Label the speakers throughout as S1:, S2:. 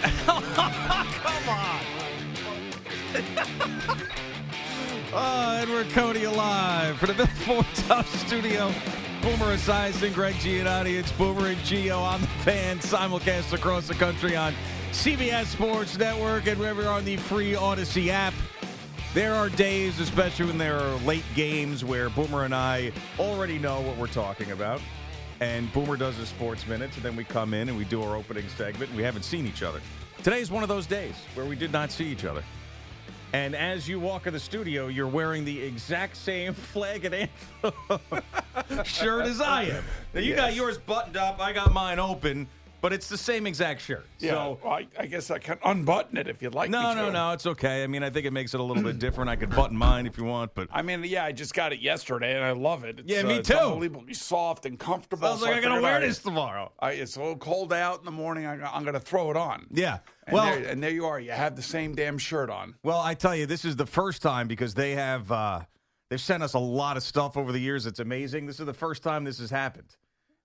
S1: Come on. And we're Cody alive for the Bill Ford Tough Studio. Boomer Esiason and Gregg Giannotti. It's Boomer and Gio on the fan. Simulcast across the country on CBS Sports Network and wherever on the free Odyssey app. There are days, especially when there are late games, where Boomer and I already know what we're talking about. And Boomer does his sports minutes, and then we come in and we do our opening segment, and we haven't seen each other. Today is one of those days where we did not see each other. And as you walk in the studio, you're wearing the exact same flag and anthem shirt as I am. Now, you got yours buttoned up. I got mine open. But it's the same exact shirt.
S2: Yeah,
S1: so,
S2: well, I guess I can unbutton it if you'd like me to.
S1: No, it's okay. I mean, I think it makes it a little bit different. I could button mine if you want, but
S2: I mean, yeah, I just got it yesterday, and I love it. It's,
S1: me
S2: it's
S1: too.
S2: unbelievably soft and comfortable.
S1: Sounds like I gotta wear this tomorrow.
S2: It's a little cold out in the morning. I'm going to throw it on.
S1: Yeah.
S2: And there you are. You have the same damn shirt on.
S1: Well, I tell you, this is the first time because they have they've sent us a lot of stuff over the years. It's amazing. This is the first time this has happened.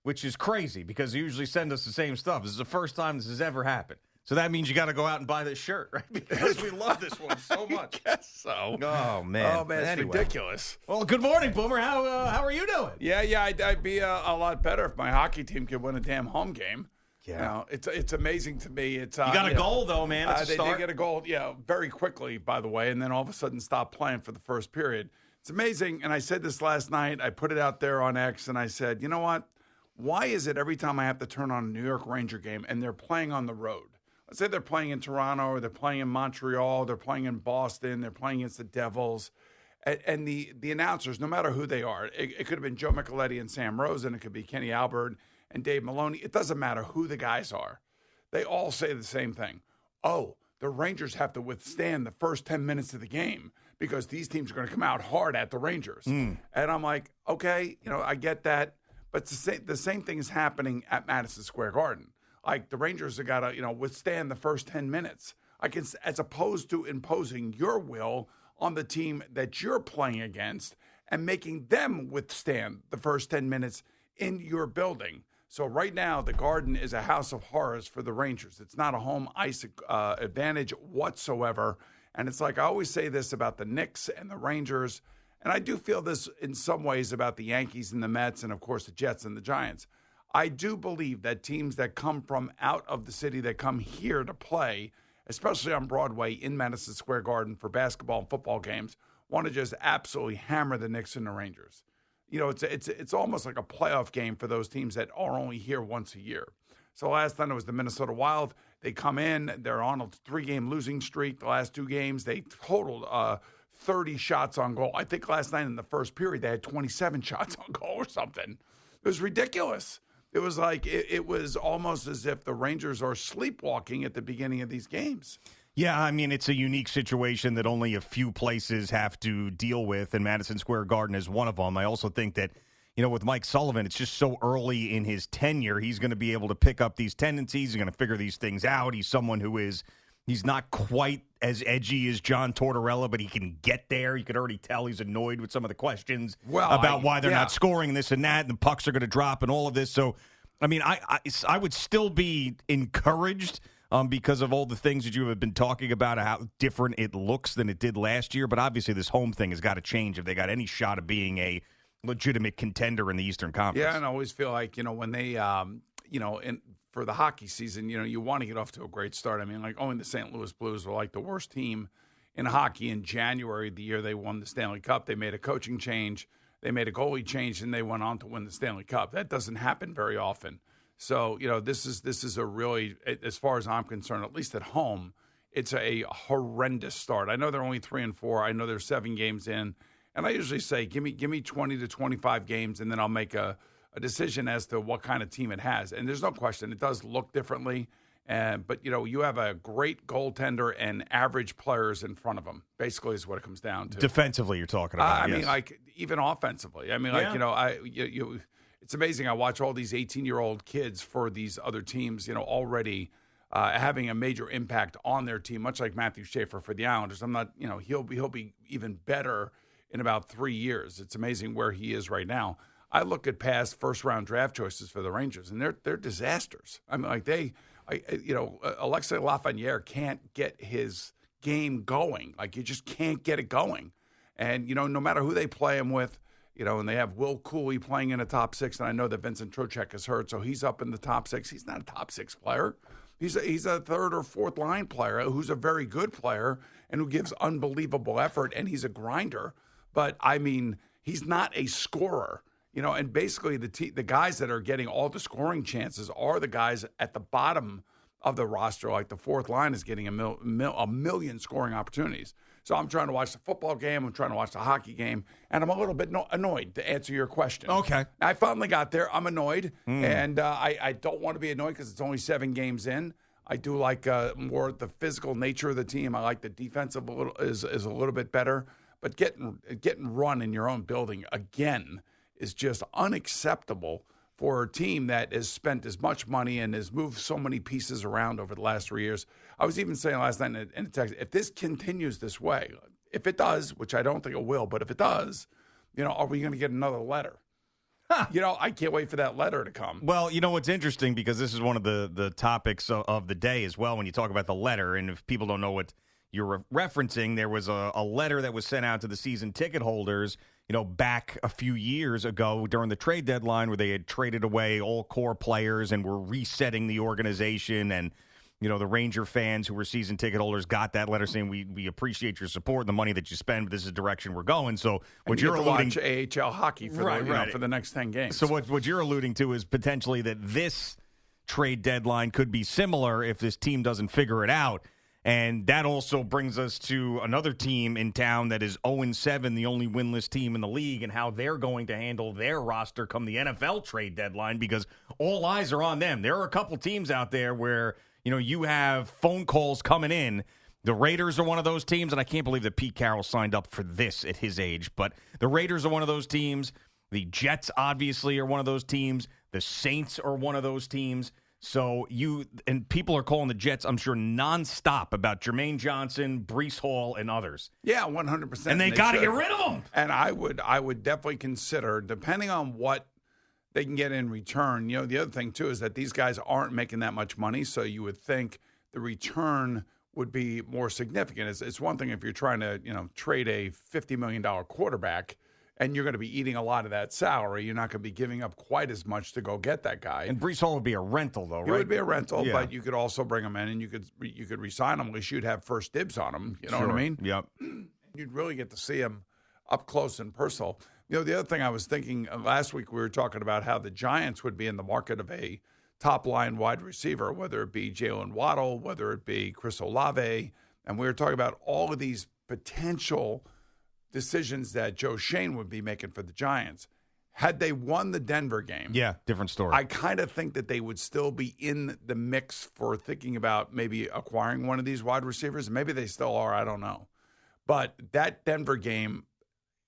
S1: Which is crazy because they usually send us the same stuff. This is the first time this has ever happened. So that means you got to go out and buy this shirt, right? Because we love this one so much.
S2: I guess so.
S1: Oh, man.
S2: Oh, man, it's ridiculous.
S1: Well, good morning, Boomer. How are you doing?
S2: Yeah, I'd be a lot better if my hockey team could win a damn home game.
S1: Yeah.
S2: You know, it's amazing to me. It's
S1: you got a goal, though, man. It's a start.
S2: They get a goal, very quickly, by the way, and then all of a sudden stop playing for the first period. It's amazing, and I said this last night. I put it out there on X, and I said, you know what? Why is it every time I have to turn on a New York Ranger game and they're playing on the road? Let's say they're playing in Toronto or they're playing in Montreal, they're playing in Boston, they're playing against the Devils. And the announcers, no matter who they are, it could have been Joe Micheletti and Sam Rosen, it could be Kenny Albert and Dave Maloney. It doesn't matter who the guys are. They all say the same thing. Oh, the Rangers have to withstand the first 10 minutes of the game because these teams are going to come out hard at the Rangers. And I'm like, okay, I get that. But the same thing is happening at Madison Square Garden. Like the Rangers have got to, withstand the first 10 minutes. As opposed to imposing your will on the team that you're playing against and making them withstand the first 10 minutes in your building. So right now, the Garden is a house of horrors for the Rangers. It's not a home ice advantage whatsoever. And it's like I always say this about the Knicks and the Rangers. And I do feel this in some ways about the Yankees and the Mets and, of course, the Jets and the Giants. I do believe that teams that come from out of the city that come here to play, especially on Broadway in Madison Square Garden for basketball and football games, want to just absolutely hammer the Knicks and the Rangers. It's almost like a playoff game for those teams that are only here once a year. So last time it was the Minnesota Wild. They come in. They're on a 3-game losing streak. The last 2 games, they totaled 30 shots on goal. I think last night in the first period, they had 27 shots on goal or something. It was ridiculous. It was like it was almost as if the Rangers are sleepwalking at the beginning of these games.
S1: Yeah, I mean, it's a unique situation that only a few places have to deal with, and Madison Square Garden is one of them. I also think that, with Mike Sullivan, it's just so early in his tenure. He's going to be able to pick up these tendencies. He's going to figure these things out. He's someone who is he's not quite as edgy as John Tortorella, but he can get there. You could already tell he's annoyed with some of the questions about why they're not scoring this and that, and the pucks are going to drop and all of this. So, I mean, I would still be encouraged because of all the things that you have been talking about, how different it looks than it did last year. But obviously this home thing has got to change if they got any shot of being a legitimate contender in the Eastern Conference.
S2: Yeah, and I always feel like, when they, for the hockey season, you want to get off to a great start. I mean, like only the St. Louis Blues were like the worst team in hockey in January, the year they won the Stanley Cup. They made a coaching change, they made a goalie change, and they went on to win the Stanley Cup. That doesn't happen very often. So, this is a really, as far as I'm concerned, at least at home, it's a horrendous start. I know they're only 3-4. I know they're 7 games in, and I usually say, give me 20 to 25 games, and then I'll make a decision as to what kind of team it has. And there's no question, it does look differently. But, you have a great goaltender and average players in front of them, basically is what it comes down to.
S1: Defensively, you're talking about,
S2: I mean, like, even offensively. I mean, it's amazing. I watch all these 18-year-old kids for these other teams, already having a major impact on their team, much like Matthew Schaefer for the Islanders. I'm not, he'll be even better in about 3 years. It's amazing where he is right now. I look at past first-round draft choices for the Rangers, and they're disasters. I mean, like Alexis Lafreniere can't get his game going. Like, you just can't get it going. And, no matter who they play him with, and they have Will Cooley playing in a top six, and I know that Vincent Trocheck is hurt, so he's up in the top six. He's not a top six player. He's a third or fourth line player who's a very good player and who gives unbelievable effort, and he's a grinder. But, I mean, he's not a scorer. And basically the guys that are getting all the scoring chances are the guys at the bottom of the roster. Like, the fourth line is getting a million scoring opportunities. So I'm trying to watch the football game. I'm trying to watch the hockey game. And I'm a little bit annoyed, to answer your question.
S1: Okay.
S2: I finally got there. I'm annoyed. And I don't want to be annoyed because it's only 7 games in. I do like more the physical nature of the team. I like the defensive is a little bit better. But getting run in your own building again is just unacceptable for a team that has spent as much money and has moved so many pieces around over the last 3 years. I was even saying last night in a text, if this continues this way, if it does, which I don't think it will, but if it does, are we going to get another letter? I can't wait for that letter to come.
S1: Well, what's interesting, because this is one of the topics of the day as well when you talk about the letter, and if people don't know what you're referencing, there was a letter that was sent out to the season ticket holders, back a few years ago during the trade deadline, where they had traded away all core players and were resetting the organization. And, the Ranger fans who were season ticket holders got that letter saying, we appreciate your support and the money that you spend, but this is the direction we're going. So what you're alluding
S2: to AHL hockey for for the next 10 games.
S1: So what you're alluding to is potentially that this trade deadline could be similar if this team doesn't figure it out. And that also brings us to another team in town that is 0-7, the only winless team in the league, and how they're going to handle their roster come the NFL trade deadline, because all eyes are on them. There are a couple teams out there where, you have phone calls coming in. The Raiders are one of those teams, and I can't believe that Pete Carroll signed up for this at his age, but the Raiders are one of those teams. The Jets, obviously, are one of those teams. The Saints are one of those teams. So people are calling the Jets, I'm sure, nonstop about Jermaine Johnson, Breece Hall, and others.
S2: Yeah, 100%.
S1: And they got to get rid of them.
S2: And I would definitely consider, depending on what they can get in return. The other thing too is that these guys aren't making that much money, so you would think the return would be more significant. It's one thing if you're trying to trade a $50 million quarterback, and you're going to be eating a lot of that salary. You're not going to be giving up quite as much to go get that guy.
S1: And Breece Hall would be a rental, though, right?
S2: It would be a rental, but you could also bring him in, and you could re-sign him. At least you'd have first dibs on him. You know what I mean?
S1: Yep.
S2: You'd really get to see him up close and personal. The other thing I was thinking, last week we were talking about how the Giants would be in the market of a top-line wide receiver, whether it be Jalen Waddle, whether it be Chris Olave, and we were talking about all of these potential decisions that Joe Shane would be making for the Giants. Had they won the Denver game,
S1: yeah, different story.
S2: I kind of think that they would still be in the mix for thinking about maybe acquiring one of these wide receivers. Maybe they still are, I don't know. But that Denver game,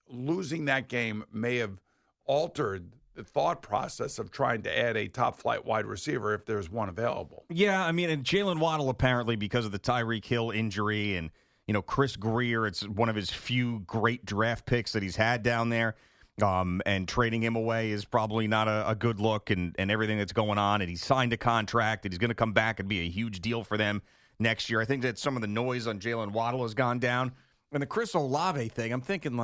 S2: losing that game may have altered the thought process of trying to add a top-flight wide receiver if there's one available.
S1: Yeah, I mean, and Jalen Waddle apparently, because of the Tyreek Hill injury and Chris Greer, it's one of his few great draft picks that he's had down there. And trading him away is probably not a good look and everything that's going on. And he signed a contract and he's going to come back and be a huge deal for them next year. I think that some of the noise on Jalen Waddle has gone down. And the Chris Olave thing, I'm thinking,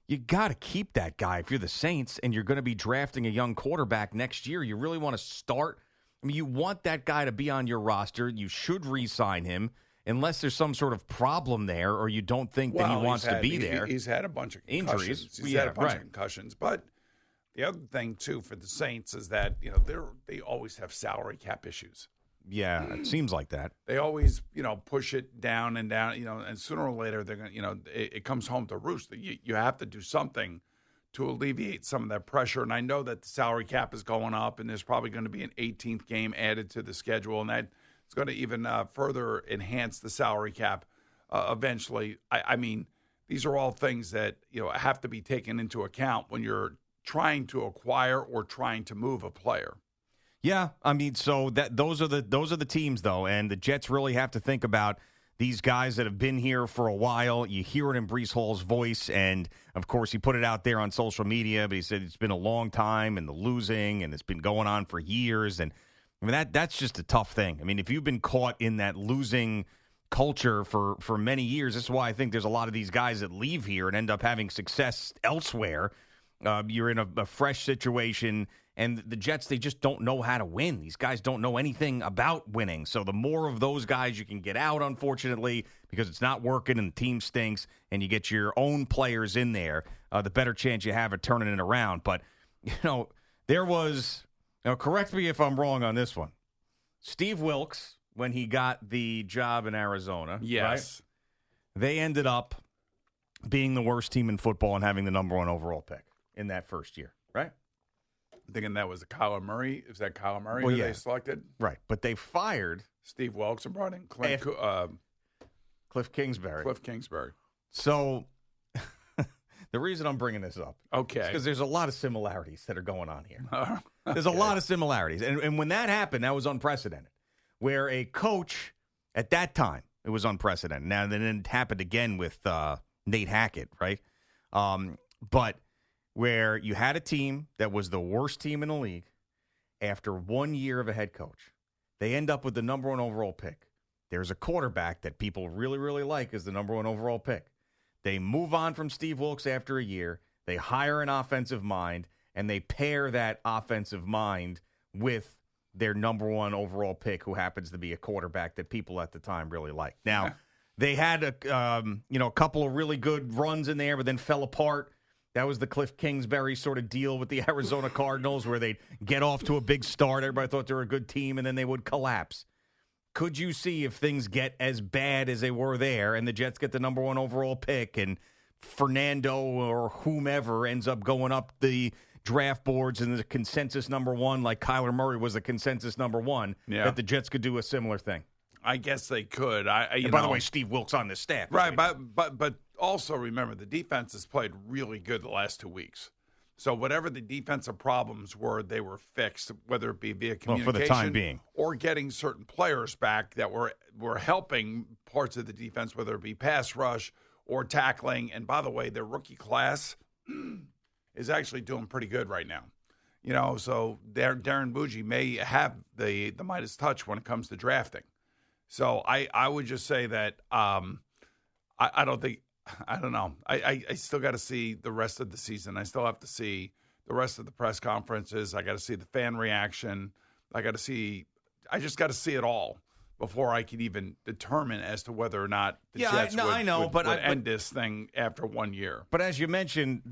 S1: you got to keep that guy if you're the Saints and you're going to be drafting a young quarterback next year. You really want to start. I mean, you want that guy to be on your roster. You should re-sign him. Unless there's some sort of problem there or you don't think that he wants to be there.
S2: He's had a bunch of
S1: injuries.
S2: He's had a bunch of concussions. But the other thing, too, for the Saints is that, they always have salary cap issues.
S1: Yeah, it seems like that.
S2: They always, push it down and down, and sooner or later they're going to, it comes home to roost. You have to do something to alleviate some of that pressure. And I know that the salary cap is going up and there's probably going to be an 18th game added to the schedule, and that it's going to even further enhance the salary cap eventually. I mean, these are all things that have to be taken into account when you're trying to acquire or trying to move a player.
S1: Yeah, I mean, so those are the teams though, and the Jets really have to think about these guys that have been here for a while. You hear it in Breece Hall's voice, and of course he put it out there on social media. But he said it's been a long time, and the losing, and it's been going on for years, and I mean, that's just a tough thing. I mean, if you've been caught in that losing culture for many years, this is why I think there's a lot of these guys that leave here and end up having success elsewhere. You're in a fresh situation, and the Jets, they just don't know how to win. These guys don't know anything about winning. So the more of those guys you can get out, unfortunately, because it's not working and the team stinks, and you get your own players in there, the better chance you have of turning it around. But, there was... Now, correct me if I'm wrong on this one. Steve Wilkes, when he got the job in Arizona,
S2: yes,
S1: right, they ended up being the worst team in football and having the number 1 overall pick in that first year, right?
S2: I'm thinking that was Kyler Murray. Is that Kyler Murray
S1: Well,
S2: who
S1: yeah.
S2: they selected?
S1: Right, but they fired
S2: Steve Wilkes and brought in
S1: Cliff Kingsbury.
S2: Cliff Kingsbury.
S1: So the reason I'm bringing this up,
S2: okay,
S1: is because there's a lot of similarities that are going on here. There's a lot of similarities. And when that happened, that was unprecedented. Where a coach, at that time, it was unprecedented. Now, then it happened again with Nate Hackett, right? But where you had a team that was the worst team in the league after 1 year of a head coach. They end up with the number 1 overall pick. There's a quarterback that people really, really like as the number 1 overall pick. They move on from Steve Wilkes after a year. They hire an offensive mind, and they pair that offensive mind with their number 1 overall pick, who happens to be a quarterback that people at the time really liked. Now, they had a couple of really good runs in there, but then fell apart. That was the Cliff Kingsbury sort of deal with the Arizona Cardinals, where they'd get off to a big start. Everybody thought they were a good team, and then they would collapse. Could you see if things get as bad as they were there and the Jets get the number 1 overall pick and Fernando or whomever ends up going up the draft boards and the consensus number 1, like Kyler Murray was the consensus number 1, that the Jets could do a similar thing?
S2: I guess they could.
S1: And by the way, Steve Wilkes on this staff.
S2: Right, but also remember, the defense has played really good the last 2 weeks. So whatever the defensive problems were, they were fixed, whether it be via communication
S1: for the time being,
S2: or getting certain players back that were helping parts of the defense, whether it be pass rush or tackling. And by the way, their rookie class is actually doing pretty good right now. So Darren Bougie may have the Midas touch when it comes to drafting. So I would just say that I don't know. I still got to see the rest of the season. I still have to see the rest of the press conferences. I got to see the fan reaction. I just got to see it all before I can even determine as to whether or not the Jets would end this thing after 1 year.
S1: But as you mentioned,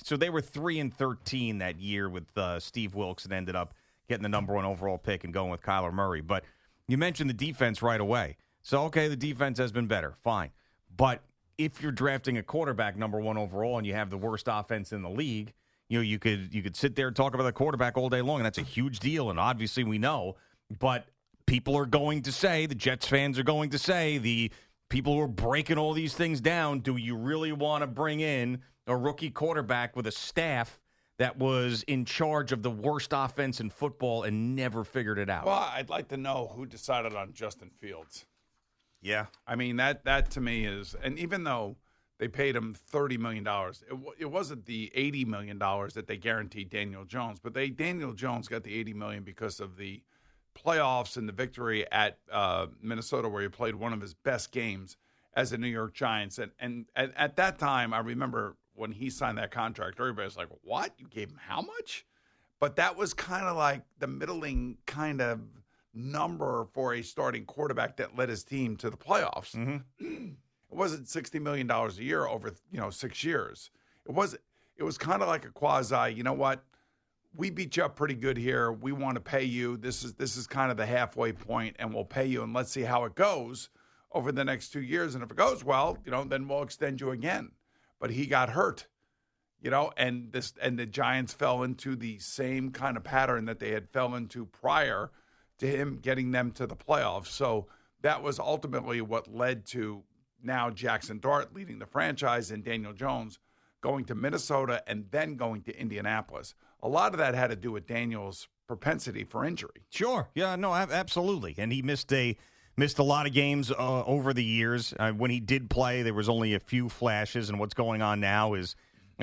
S1: so they were 3-13 that year with Steve Wilkes and ended up getting the number 1 overall pick and going with Kyler Murray. But you mentioned the defense right away. So, okay, the defense has been better. Fine. But if you're drafting a quarterback number 1 overall and you have the worst offense in the league, you could sit there and talk about the quarterback all day long, and that's a huge deal, and obviously we know. But people are going to say, the Jets fans are going to say, the people who are breaking all these things down, do you really want to bring in a rookie quarterback with a staff that was in charge of the worst offense in football and never figured it out?
S2: Well, I'd like to know who decided on Justin Fields.
S1: Yeah.
S2: I mean, that to me is, and even though they paid him $30 million, it wasn't the $80 million that they guaranteed Daniel Jones, but Daniel Jones got the $80 million because of the playoffs and the victory at Minnesota, where he played one of his best games as a New York Giants. And at that time, I remember when he signed that contract, everybody was like, what? You gave him how much? But that was kind of like the middling kind of number for a starting quarterback that led his team to the playoffs. Mm-hmm. It wasn't $60 million a year over 6 years. It was kind of like a quasi, you know what? We beat you up pretty good here. We want to pay you. This is kind of the halfway point, and we'll pay you, and let's see how it goes over the next 2 years. And if it goes well, then we'll extend you again. But he got hurt, and the Giants fell into the same kind of pattern that they had fell into prior to him getting them to the playoffs. So that was ultimately what led to now Jackson Dart leading the franchise and Daniel Jones going to Minnesota and then going to Indianapolis. A lot of that had to do with Daniel's propensity for injury.
S1: Sure. Yeah, no, absolutely. And he missed a lot of games over the years. When he did play, there was only a few flashes, and what's going on now is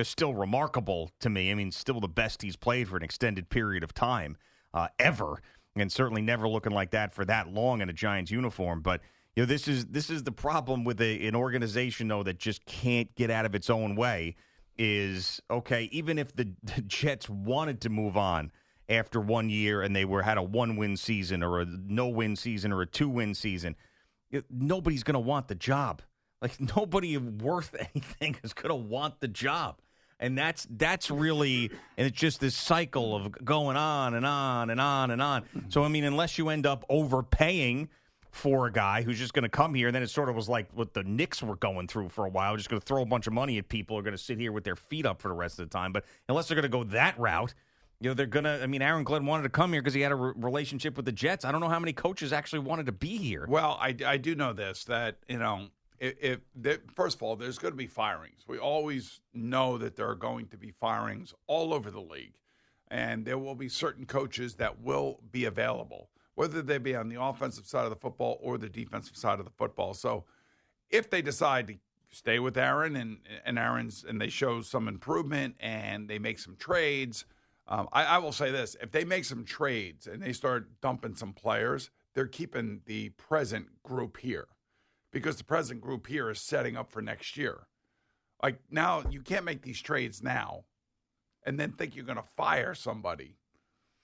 S1: still remarkable to me. I mean, still the best he's played for an extended period of time ever. and certainly never looking like that for that long in a Giants uniform. But this is the problem with an organization, though, that just can't get out of its own way. Is okay, even if the Jets wanted to move on after 1 year and they had a 1-win season or a no-win season or a 2-win season, nobody's going to want the job. Like, nobody worth anything is going to want the job. And that's really, and it's just this cycle of going on and on and on and on. So, I mean, unless you end up overpaying for a guy who's just going to come here, and then it sort of was like what the Knicks were going through for a while, just going to throw a bunch of money at people who are going to sit here with their feet up for the rest of the time. But unless they're going to go that route, they're going to, I mean, Aaron Glenn wanted to come here because he had a relationship with the Jets. I don't know how many coaches actually wanted to be here.
S2: Well, I do know this, that, first of all, there's going to be firings. We always know that there are going to be firings all over the league, and there will be certain coaches that will be available, whether they be on the offensive side of the football or the defensive side of the football. So if they decide to stay with Aaron and they show some improvement and they make some trades, I will say this. If they make some trades and they start dumping some players, they're keeping the present group here, because the present group here is setting up for next year. Like, now, you can't make these trades now and then think you're going to fire somebody.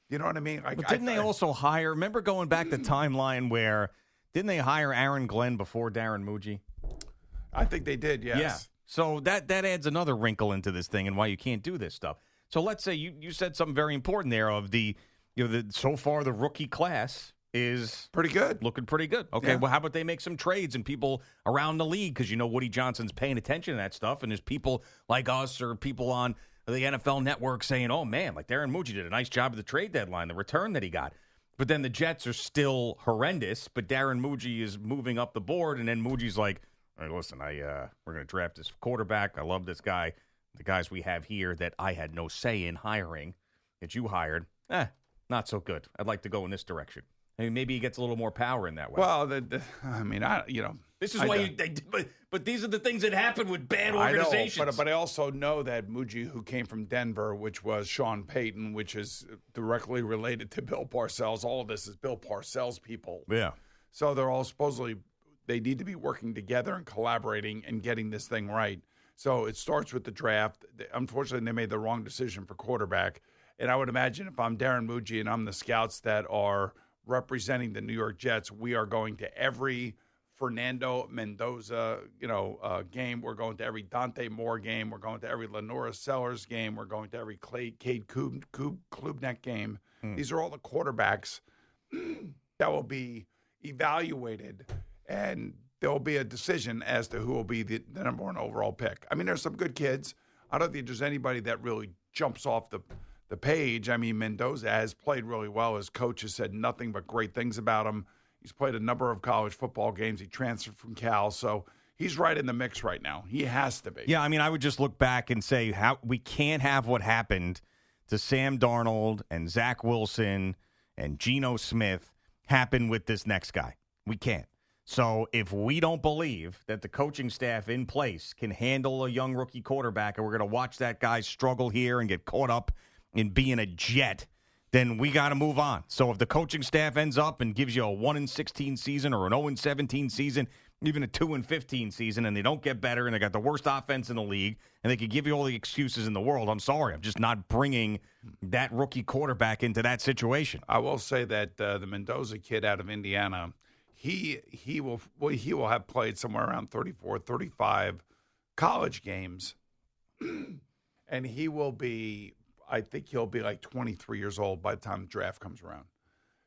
S2: You know what I mean?
S1: But didn't they also hire, remember going back the timeline where, didn't they hire Aaron Glenn before Darren Muji?
S2: I think they did, yes.
S1: Yeah. So that adds another wrinkle into this thing and why you can't do this stuff. So let's say you said something very important there of so far the rookie class is
S2: pretty good,
S1: looking pretty good. Okay, Well, how about they make some trades and people around the league, because Woody Johnson's paying attention to that stuff, and there's people like us or people on the NFL Network saying, "Oh man, like Darren Muji did a nice job at the trade deadline, the return that he got." But then the Jets are still horrendous, but Darren Muji is moving up the board, and then Muji's like, "Hey, listen, we're going to draft this quarterback. I love this guy. The guys we have here that I had no say in hiring, that you hired, not so good. I'd like to go in this direction." I mean, maybe he gets a little more power in that way.
S2: Well,
S1: this is why but these are the things that happen with bad organizations.
S2: I know, but I also know that Muji, who came from Denver, which was Sean Payton, which is directly related to Bill Parcells. All of this is Bill Parcells people.
S1: Yeah.
S2: So they're all supposedly, they need to be working together and collaborating and getting this thing right. So it starts with the draft. Unfortunately, they made the wrong decision for quarterback. And I would imagine if I'm Darren Muji and I'm the scouts that are representing the New York Jets, we are going to every Fernando Mendoza, game. We're going to every Dante Moore game. We're going to every Lenora Sellers game. We're going to every Cade Klubnik game. These are all the quarterbacks that will be evaluated, and there will be a decision as to who will be the number one overall pick. I mean, there's some good kids. I don't think there's anybody that really jumps off the page. I mean, Mendoza has played really well. His coach has said nothing but great things about him. He's played a number of college football games. He transferred from Cal, so he's right in the mix right now. He has to be.
S1: Yeah, I mean, I would just look back and say how we can't have what happened to Sam Darnold and Zach Wilson and Geno Smith happen with this next guy. We can't. So if we don't believe that the coaching staff in place can handle a young rookie quarterback, and we're going to watch that guy struggle here and get caught up in being a Jet, then we got to move on. So if the coaching staff ends up and gives you a 1-16 season or an 0-17 season, even a 2-15 season, and they don't get better and they got the worst offense in the league, and they could give you all the excuses in the world, I'm sorry. I'm just not bringing that rookie quarterback into that situation.
S2: I will say that the Mendoza kid out of Indiana, he will have played somewhere around 34, 35 college games, and he will be, I think he'll be like 23 years old by the time the draft comes around.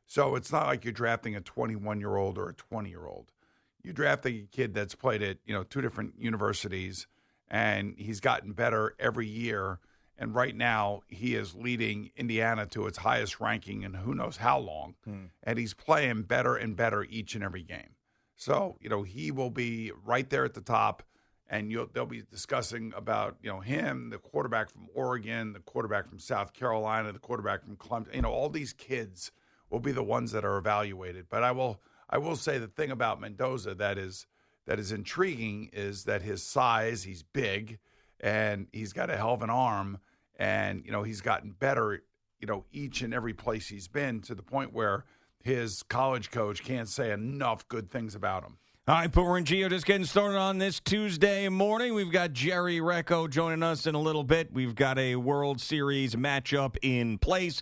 S2: So it's not like you're drafting a 21-year-old or a 20-year-old. You're drafting a kid that's played at, two different universities, and he's gotten better every year. And right now, he is leading Indiana to its highest ranking in who knows how long. And he's playing better and better each and every game. So, he will be right there at the top. And they'll be discussing about, him, the quarterback from Oregon, the quarterback from South Carolina, the quarterback from Clemson. All these kids will be the ones that are evaluated. But I will say the thing about Mendoza that is intriguing is that his size, he's big, and he's got a hell of an arm, and he's gotten better, each and every place he's been, to the point where his college coach can't say enough good things about him.
S1: All right, Boomer and Gio just getting started on this Tuesday morning. We've got Jerry Recco joining us in a little bit. We've got a World Series matchup in place.